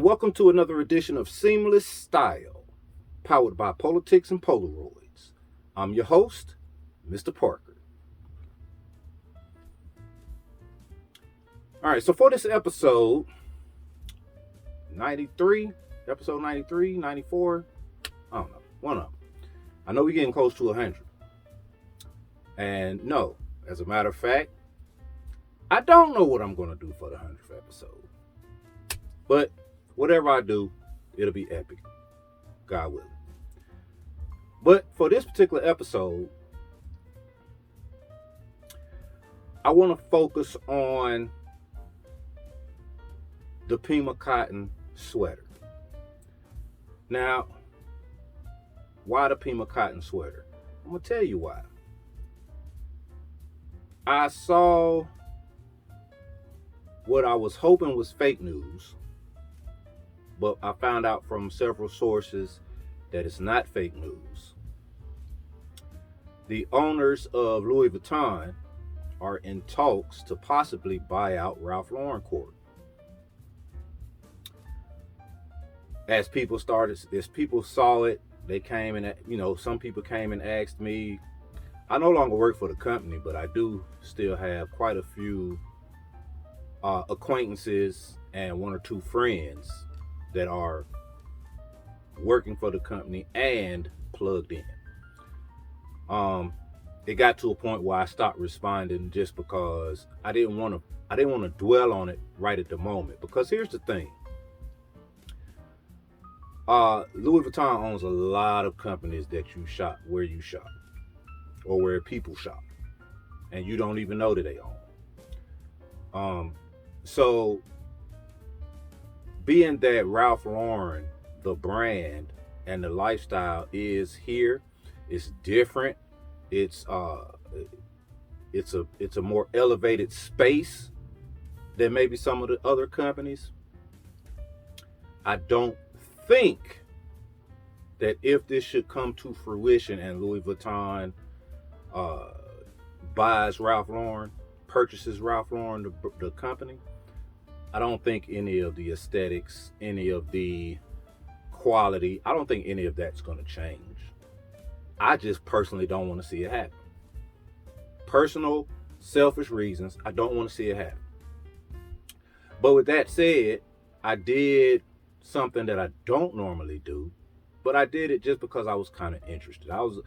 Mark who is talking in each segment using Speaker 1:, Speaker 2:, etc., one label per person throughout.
Speaker 1: welcome to another edition of Seamless Style, powered by Politics and Polaroids. I'm your host, Mr. Parker. All right, so for this episode 93, episode 93, 94, I don't know, one of them. I know we're getting close to 100. And no, as a matter of fact, I don't know what I'm going to do for the 100th episode. But whatever I do, it'll be epic. God willing. But for this particular episode, I want to focus on the Pima cotton sweater. Now, why the Pima cotton sweater? I'm going to tell you why. I saw what I was hoping was fake news, but I found out from several sources that it's not fake news. The owners of Louis Vuitton are in talks to possibly buy out Ralph Lauren Corp. As people saw it, they came and, some people came and asked me. I no longer work for the company, but I do still have quite a few acquaintances and one or two friends that are working for the company and plugged in. It got to a point where I stopped responding just because I didn't want to dwell on it right at the moment. Because here's the thing. Louis Vuitton owns a lot of companies that you shop where you shop or where people shop, and you don't even know that they own. So being that Ralph Lauren, the brand and the lifestyle is here, it's different. It's a more elevated space than maybe some of the other companies. I don't think that if this should come to fruition and Louis Vuitton buys Ralph Lauren, purchases Ralph Lauren, the company, I don't think any of the aesthetics, any of the quality, I don't think any of that's going to change. I just personally don't want to see it happen. Personal, selfish reasons, I don't want to see it happen. But with that said, I did something that I don't normally do, but I did it just because I was kind of interested. I was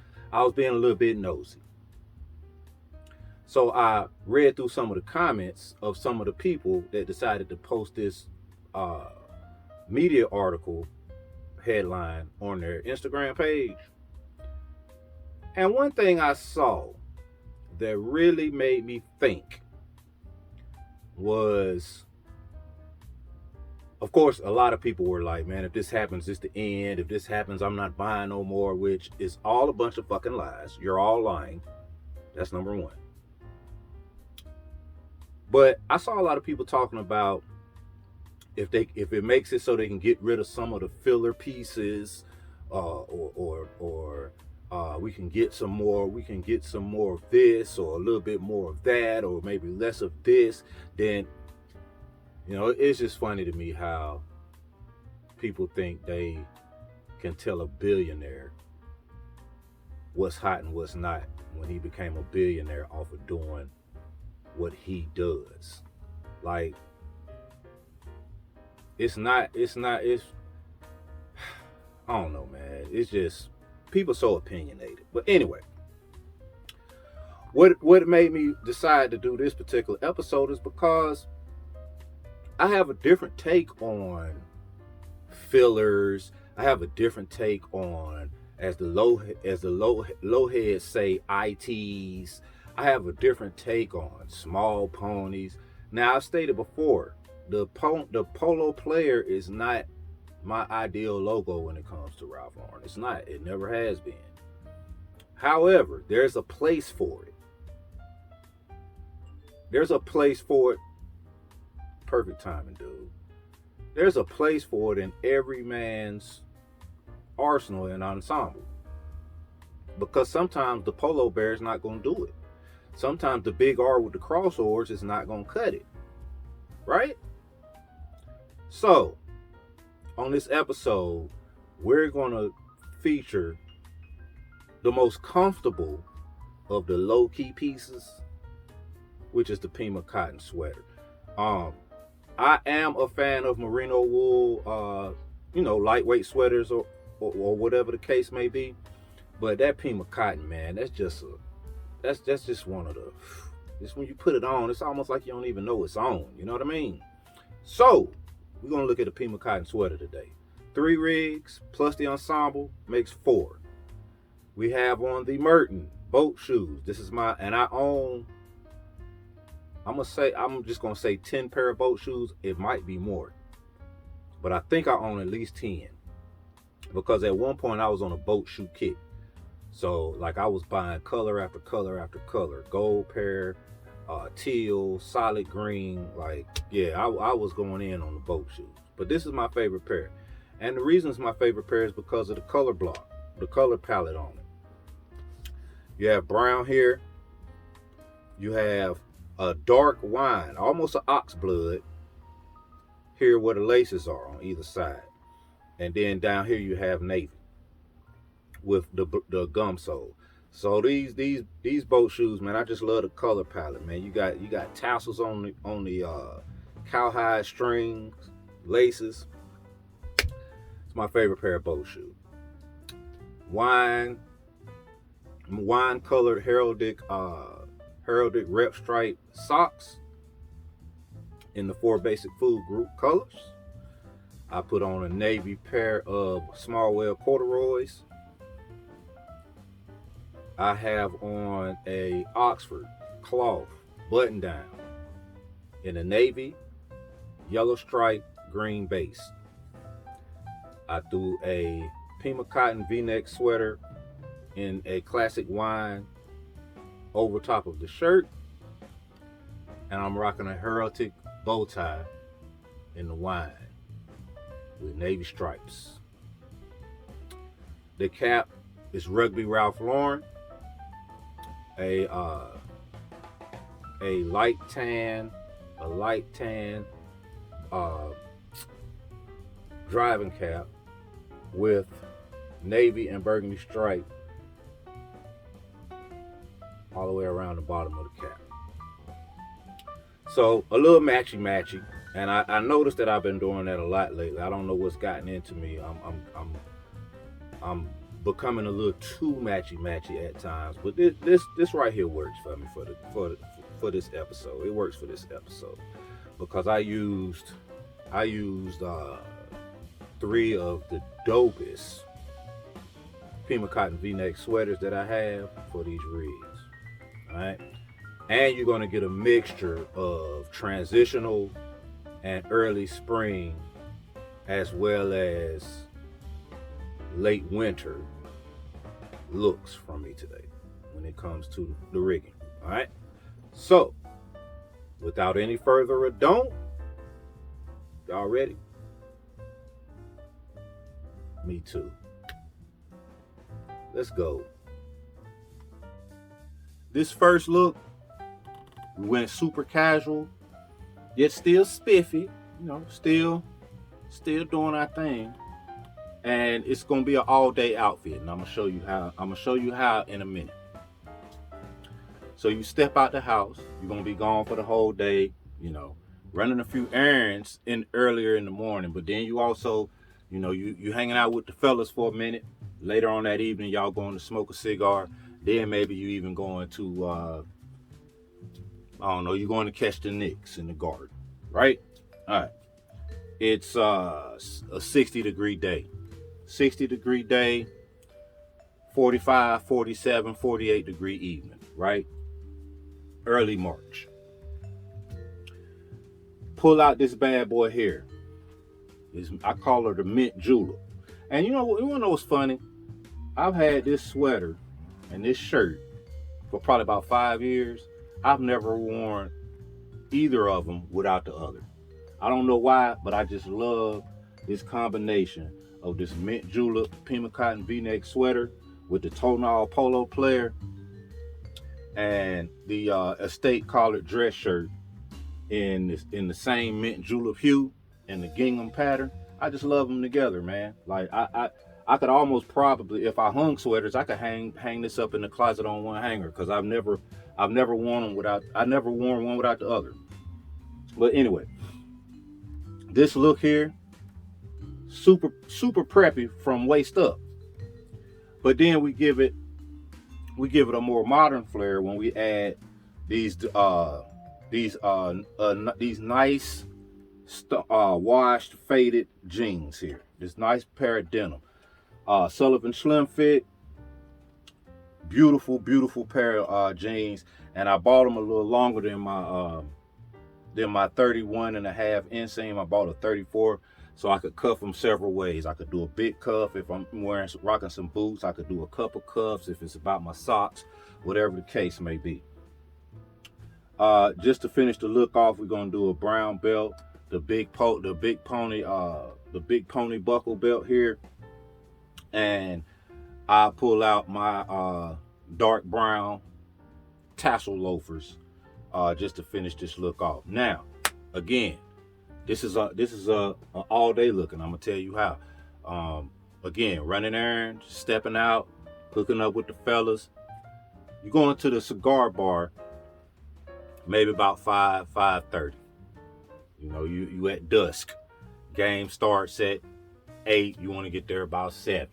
Speaker 1: being a little bit nosy. So I read through some of the comments of some of the people that decided to post this media article headline on their Instagram page. And one thing I saw that really made me think was, of course, a lot of people were like, man, if this happens, it's the end. If this happens, I'm not buying no more, which is all a bunch of fucking lies. You're all lying. That's number one. But I saw a lot of people talking about if it makes it so they can get rid of some of the filler pieces, or we can get some more of this, or a little bit more of that, or maybe less of this, then it's just funny to me how people think they can tell a billionaire what's hot and what's not when he became a billionaire off of doing what he does. Like, it's I don't know, man. It's just people so opinionated. But anyway, what made me decide to do this particular episode is because I have a different take on fillers. I have a different take on, as the low heads say, ITs. I have a different take on small ponies. Now, I've stated before, the polo player is not my ideal logo when it comes to Ralph Lauren. It's not. It never has been. However, there's a place for it. There's a place for it. Perfect timing, dude. There's a place for it in every man's arsenal and ensemble. Because sometimes the polo bear is not going to do it. Sometimes the big R with the crossovers is not going to cut it. Right? So, on this episode, we're going to feature the most comfortable of the low-key pieces, which is the Pima cotton sweater. I am a fan of merino wool, lightweight sweaters or whatever the case may be. But that Pima cotton, man, that's just one of the, just when you put it on, it's almost like you don't even know it's on. You know what I mean? So we're gonna look at the Pima cotton sweater today. 3 rigs plus the ensemble makes 4. We have on the Merton boat shoes. This is and I own, I'm just gonna say 10 pair of boat shoes. It might be more, but I think I own at least 10, because at one point I was on a boat shoe kick. So like I was buying color after color after color, gold pair, teal, solid green. Like, yeah, I was going in on the boat shoes. But this is my favorite pair. And the reason it's my favorite pair is because of the color block, the color palette on it. You have brown here. You have a dark wine, almost an ox blood, here where the laces are on either side. And then down here you have navy with the gum sole. So these boat shoes, man, I just love the color palette, man. You got tassels on the cowhide strings, laces. It's my favorite pair of boat shoes. Wine colored heraldic rep stripe socks in the 4 basic food group colors. I put on a navy pair of small well corduroys. I have on a Oxford cloth button down in a navy, yellow stripe, green base. I threw a Pima cotton V-neck sweater in a classic wine over top of the shirt. And I'm rocking a heraldic bow tie in the wine with navy stripes. The cap is Rugby Ralph Lauren. A light tan driving cap with navy and burgundy stripe all the way around the bottom of the cap. So a little matchy, and I noticed that I've been doing that a lot lately. I don't know what's gotten into me. I'm becoming a little too matchy at times, but this right here works for me for this episode. It works for this episode because I used 3 of the dopest Pima cotton V-neck sweaters that I have for these rigs. All right, and you're going to get a mixture of transitional and early spring, as well as late winter looks from me today when it comes to the rigging. All right, so without any further ado, y'all ready? Me too. Let's go. This first look, we went super casual, yet still spiffy, still doing our thing. And it's gonna be an all-day outfit, and I'm gonna show you how in a minute. So you step out the house, you're gonna be gone for the whole day, running a few errands earlier in the morning, but then you also, you hanging out with the fellas for a minute. Later on that evening, y'all going to smoke a cigar. Then maybe you even going to, you're going to catch the Knicks in the garden, right? All right. It's a 60-degree day. 60-degree day, 45, 47, 48-degree evening, right? Early March. Pull out this bad boy here. I call her the mint julep. And you want to know what's funny? I've had this sweater and this shirt for probably about 5 years. I've never worn either of them without the other. I don't know why, but I just love this combination of this mint julep Pima cotton V-neck sweater with the tonal polo player and the estate collared dress shirt in the same mint julep hue and the gingham pattern. I just love them together, man. Like I could almost probably, if I hung sweaters, I could hang this up in the closet on one hanger because I've never worn them without, I never worn one without the other. But anyway, this look here, super preppy from waist up. But then we give it a more modern flair when we add these nice washed faded jeans here. This nice pair of denim, Sullivan Slim Fit, beautiful pair of jeans, and I bought them a little longer than my 31 and a half inseam. I bought a 34 so I could cuff them several ways. I could do a big cuff if I'm rocking some boots. I could do a couple cuffs if it's about my socks, whatever the case may be. Just to finish the look off, we're gonna do a brown belt, the big pony buckle belt here, and I pull out my dark brown tassel loafers just to finish this look off. Now, again, this is a all day look, and I'm gonna tell you how. Again, running errands, stepping out, hooking up with the fellas. You going to the cigar bar maybe about 5:30. You know, you at dusk. Game starts at 8. You want to get there about 7.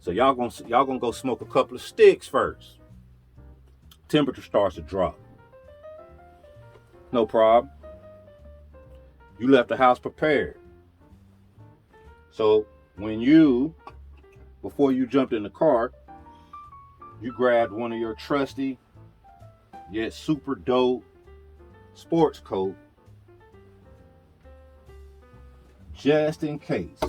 Speaker 1: So y'all gonna go smoke a couple of sticks first. Temperature starts to drop. No problem. You left the house prepared. So before you jumped in the car, you grabbed one of your trusty yet super dope sports coat, just in case.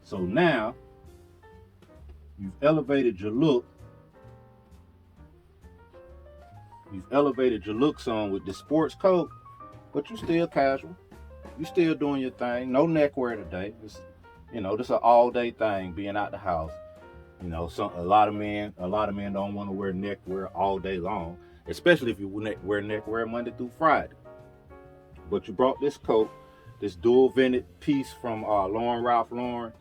Speaker 1: So now you've elevated your look. On with the sports coat, but you still casual. You still doing your thing. No neckwear today. This is an all day thing, being out the house. You know, a lot of men don't want to wear neckwear all day long, especially if you wear neckwear Monday through Friday. But you brought this coat, this dual vented piece from Ralph Lauren,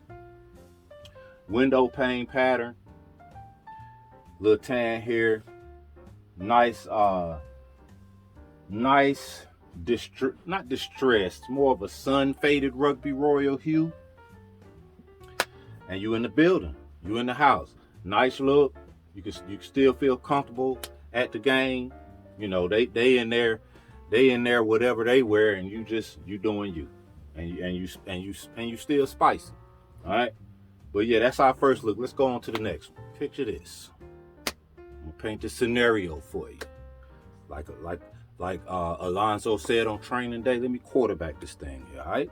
Speaker 1: window pane pattern, little tan here, nice, not distressed, more of a sun faded rugby royal hue. And you in the building, you in the house, nice look. You can still feel comfortable at the game. You know, they in there whatever they wear, and you doing you, and you still spicy. All right, but yeah, that's our first look. Let's go on to the next one. Picture this. I'm gonna paint this scenario for you, like Alonzo said on training day. Let me quarterback this thing here. All right,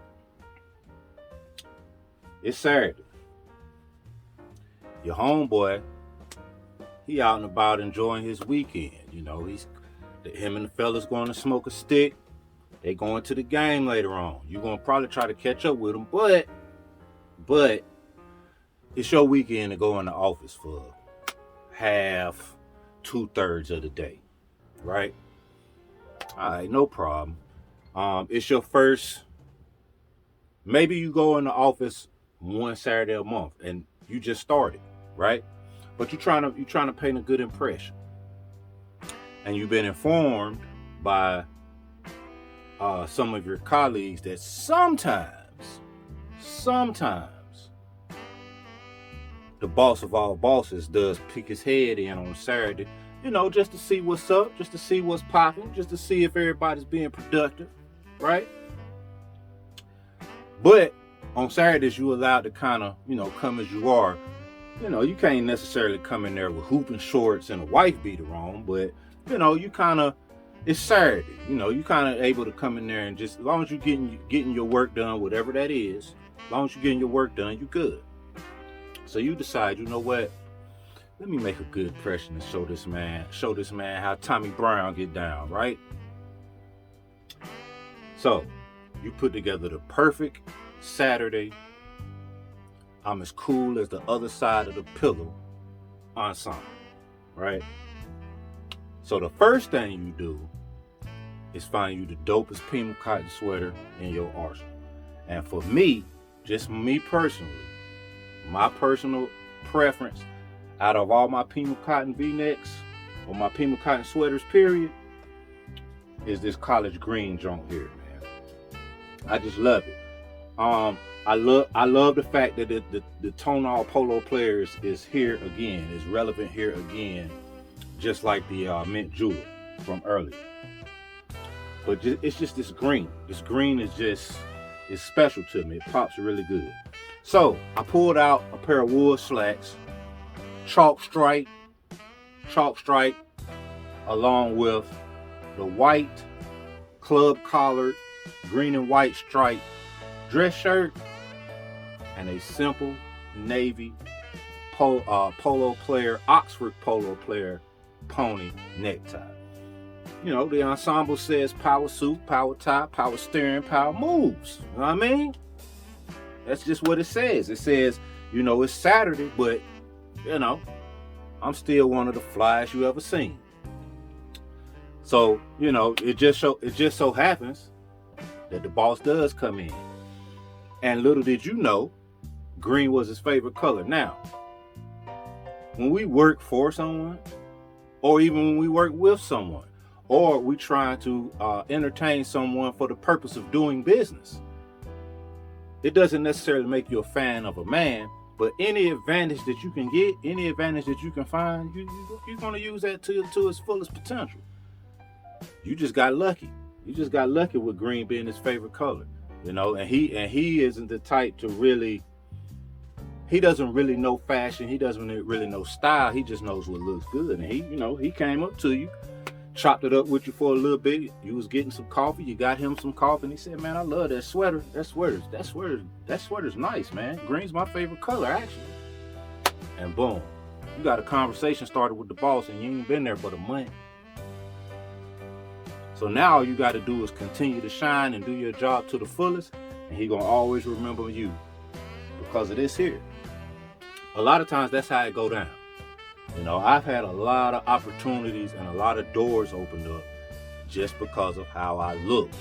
Speaker 1: it's Saturday. Your homeboy, he out and about enjoying his weekend. You know, him and the fellas going to smoke a stick. They going to the game later on. You're going to probably try to catch up with them, but it's your weekend to go in the office for half, 2/3 of the day, right? All right, no problem. It's your first, maybe you go in the office one Saturday a month and you just started, right? But you're trying to paint a good impression. And you've been informed by some of your colleagues that sometimes the boss of all bosses does pick his head in on Saturday, you know, just to see what's up, just to see what's popping, just to see if everybody's being productive, right? But on Saturdays, you're allowed to kind of, you know, come as you are. You know, you can't necessarily come in there with hooping shorts and a wife beater on, but, you know, it's Saturday. You know, you kind of able to come in there and just, as long as you're getting your work done, whatever that is, as long as you're getting your work done, you good. So you decide, you know what? Let me make a good impression and show this man how Tommy Brown get down, right? So you put together the perfect Saturday, I'm as cool as the other side of the pillow ensemble, right? So the first thing you do is finding you the dopest Pima cotton sweater in your arsenal. And for me, just me personally, my personal preference out of all my Pima cotton V-necks or my Pima cotton sweaters, period, is this college green joint here, man. I just love it. I love the fact that the tonal polo players is here again, is relevant here again, just like the mint julep from earlier. But it's just this green. This green is special to me. It pops really good. So I pulled out a pair of wool slacks, chalk stripe, along with the white club collared, green and white striped dress shirt, and a simple navy polo player, Oxford polo player pony necktie. You know, the ensemble says power suit, power tie, power steering, power moves. You know what I mean? That's just what it says. It says, you know, it's Saturday, but, you know, I'm still one of the flyest you ever seen. So, you know, it just so happens that the boss does come in. And little did you know, green was his favorite color. Now, when we work for someone, or even when we work with someone, or we try to entertain someone for the purpose of doing business, it doesn't necessarily make you a fan of a man, but any advantage that you can get, any advantage that you can find, you're going to use that to its fullest potential. You just got lucky. You just got lucky with green being his favorite color. You know, and he isn't the type to really, he doesn't really know fashion. He doesn't really know style. He just knows what looks good. And he came up to you, chopped it up with you for a little bit. You was getting some coffee. You got him some coffee. And he said, man, I love that sweater. That sweater's nice, man. Green's my favorite color, actually. And boom, you got a conversation started with the boss, and you ain't been there but a month. So now all you got to do is continue to shine and do your job to the fullest, and he gonna always remember you because of this here. A lot of times that's how it go down. You know, I've had a lot of opportunities and a lot of doors opened up just because of how I looked.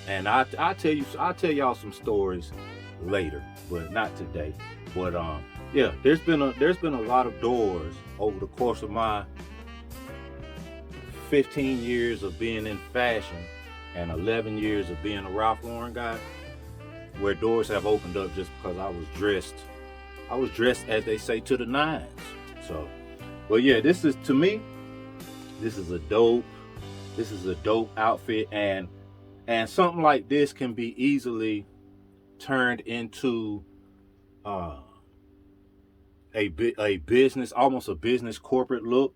Speaker 1: And I'll tell y'all some stories later, but not today. But yeah, there's been a lot of doors over the course of my 15 years of being in fashion and 11 years of being a Ralph Lauren guy, where doors have opened up just because I was dressed as they say to the nines. So, well, yeah, to me, this is a dope outfit, and something like this can be easily turned into a business, almost a business corporate look.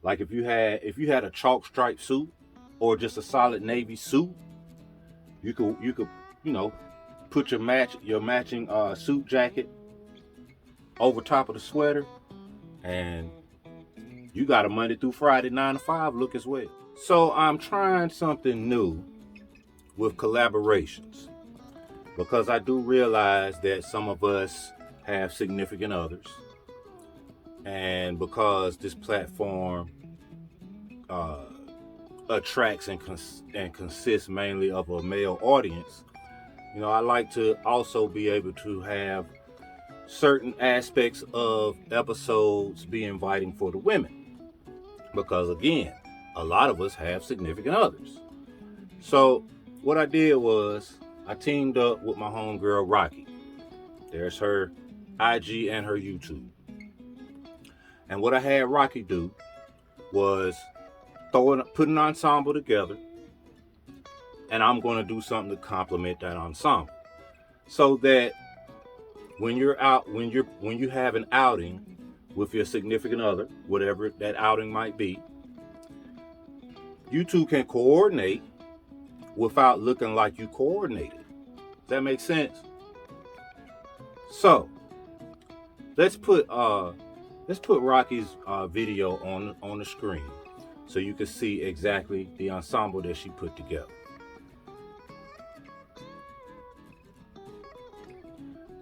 Speaker 1: Like if you had a chalk stripe suit or just a solid navy suit, you could put your matching suit jacket over top of the sweater, and you got a Monday through Friday 9 to 5 look as well. So I'm trying something new with collaborations, because I do realize that some of us have significant others. And because this platform attracts and consists mainly of a male audience, you know, I like to also be able to have certain aspects of episodes be inviting for the women. Because again, a lot of us have significant others. So what I did was I teamed up with my homegirl Rocky. There's her IG and her YouTube. And what I had Rocky do was put an ensemble together, and I'm going to do something to complement that ensemble, so that when you have an outing with your significant other, whatever that outing might be, you two can coordinate without looking like you coordinated. Does that make sense? So let's put Rocky's video on the screen so you can see exactly the ensemble that she put together.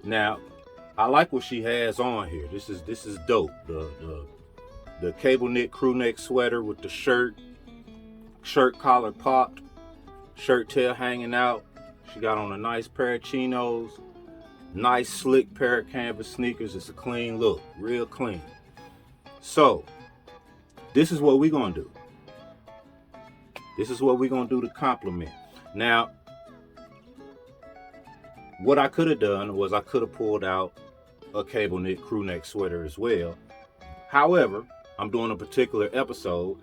Speaker 1: Now, I like what she has on here. This is dope. The cable knit crew neck sweater with the shirt collar popped, shirt tail hanging out. She got on a nice pair of chinos, nice slick pair of canvas sneakers. It's a clean look, real clean. So this is what we're gonna do. This is what we're gonna do to compliment. Now, what I could have done was I could have pulled out a cable knit crew neck sweater as well. However, I'm doing a particular episode.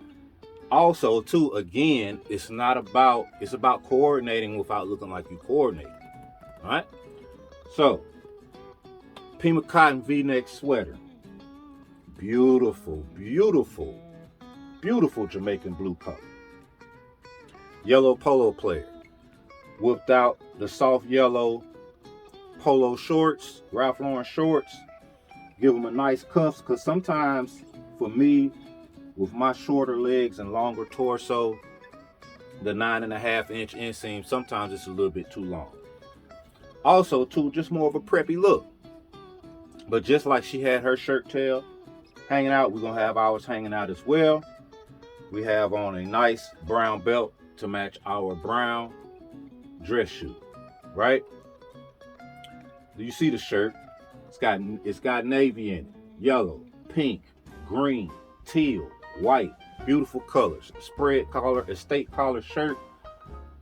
Speaker 1: Also, too, again, it's about coordinating without looking like you coordinate. All right. So, Pima cotton V-neck sweater. Beautiful, beautiful, beautiful Jamaican blue color. Yellow polo player. Whipped out the soft yellow polo shorts, Ralph Lauren shorts. Give them a nice cuffs, because sometimes for me, with my shorter legs and longer torso, the 9.5-inch inseam, sometimes it's a little bit too long. Also, too, just more of a preppy look. But just like she had her shirt tail hanging out, we're going to have ours hanging out as well. We have on a nice brown belt to match our brown dress shoe, right? You see the shirt. It's got navy in it, yellow, pink, green, teal, white, beautiful colors. Spread collar, estate collar shirt.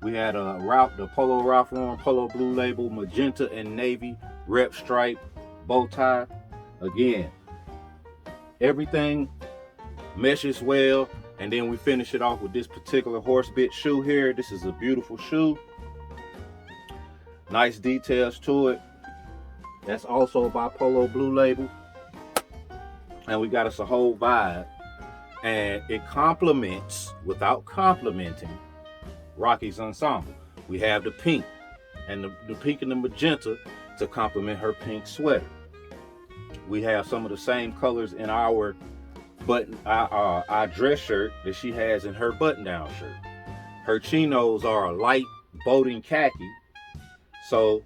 Speaker 1: We had the Polo Ralph Lauren Polo Blue Label, magenta and navy, rep stripe, bow tie. Again, everything meshes well. And then we finish it off with this particular horse bit shoe here. This is a beautiful shoe. Nice details to it. That's also by Polo Blue Label. And we got us a whole vibe. And it complements, without complimenting, Rocky's ensemble. We have the pink and the pink and the magenta to complement her pink sweater. We have some of the same colors in our dress shirt that she has in her button-down shirt. Her chinos are a light boating khaki, so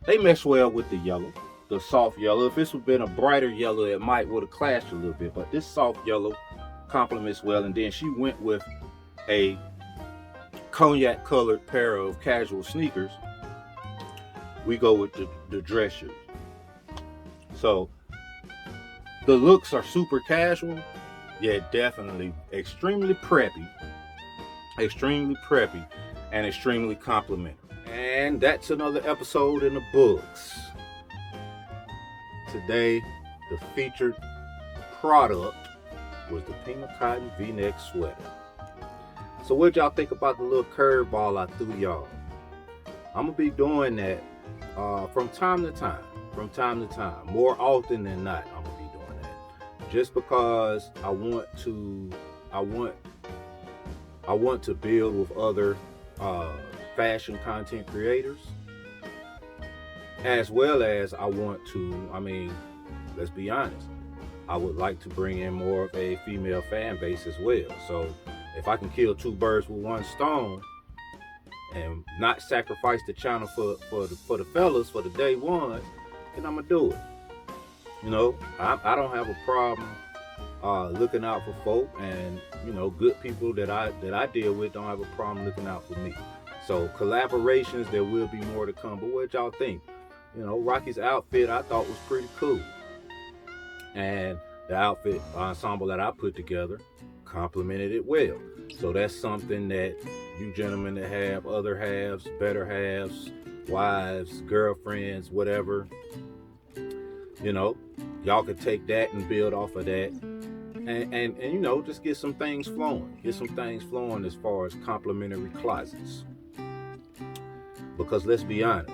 Speaker 1: they mesh well with the yellow, the soft yellow. If this would have been a brighter yellow, it might would have clashed a little bit, but this soft yellow complements well. And then she went with a cognac colored pair of casual sneakers. We go with the dress shoes. So the looks are super casual, yet definitely extremely preppy, and extremely complimentary. And that's another episode in the books. Today, the featured product was the Pima cotton V-neck sweater. So what y'all think about the little curveball I threw y'all? I'm gonna be doing that from time to time. More often than not, I'm gonna be doing that. Just because I want to build with other fashion content creators, as well as let's be honest, I would like to bring in more of a female fan base as well. So if I can kill two birds with one stone and not sacrifice the channel for the fellas, for the day one, then I'm gonna do it. You know, I don't have a problem looking out for folk, and you know, good people that I deal with don't have a problem looking out for me. So collaborations, there will be more to come. But what y'all think? You know, Rocky's outfit I thought was pretty cool, and the outfit ensemble that I put together complemented it well. So that's something that you gentlemen that have other halves, better halves, wives, girlfriends, whatever, you know, y'all could take that and build off of that, and you know, just get some things flowing. As far as complimentary closets. Because let's be honest,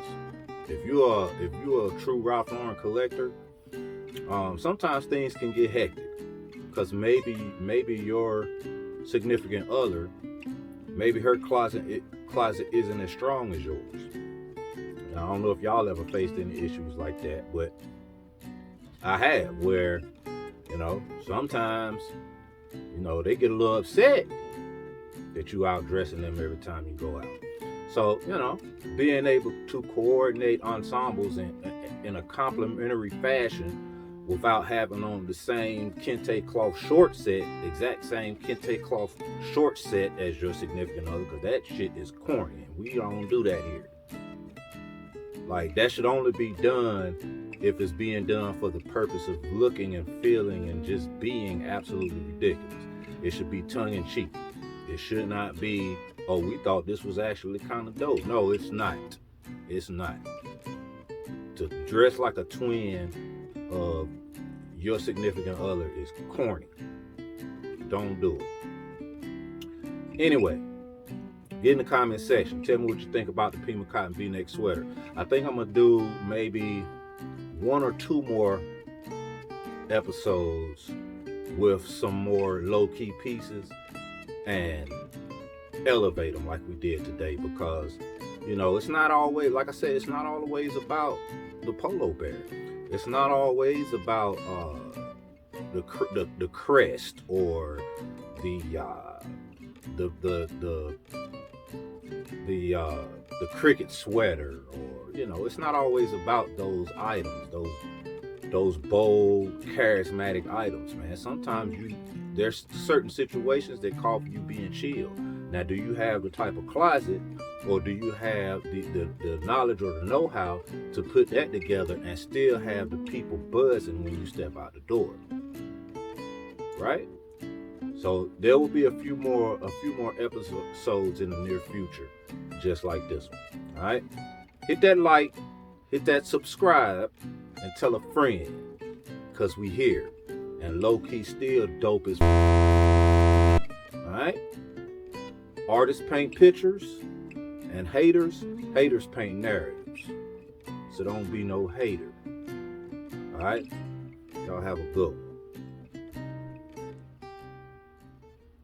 Speaker 1: if you are a true Ralph Lauren collector, sometimes things can get hectic. Because maybe your significant other, maybe her closet isn't as strong as yours. And I don't know if y'all ever faced any issues like that, but I have, where, you know, sometimes, you know, they get a little upset that you out dressing them every time you go out. So, you know, being able to coordinate ensembles in a complementary fashion without having on the same kente cloth short set, exact same kente cloth short set as your significant other, because that shit is corny and we don't do that here. Like, that should only be done if it's being done for the purpose of looking and feeling and just being absolutely ridiculous. It should be tongue-in-cheek. It should not be, oh, we thought this was actually kind of dope. No, it's not. It's not. To dress like a twin of your significant other is corny. Don't do it. Anyway, get in the comment section. Tell me what you think about the Pima cotton V-neck sweater. I think I'm going to do maybe 1 or 2 more episodes with some more low-key pieces and elevate them like we did today, because, you know, it's not always, like I said, it's not always about the polo bear. It's not always about the crest or the cricket sweater, or, you know, it's not always about those items, those bold, charismatic items, man. Sometimes there's certain situations that call for you being chill. Now, do you have the type of closet, or do you have the knowledge or the know-how to put that together and still have the people buzzing when you step out the door? Right? So there will be a few more episodes in the near future, just like this one. All right? Hit that like, hit that subscribe, and tell a friend, because we here, and low-key still dope as all right? Artists paint pictures, and haters paint narratives. So don't be no hater. All right? Y'all have a good one.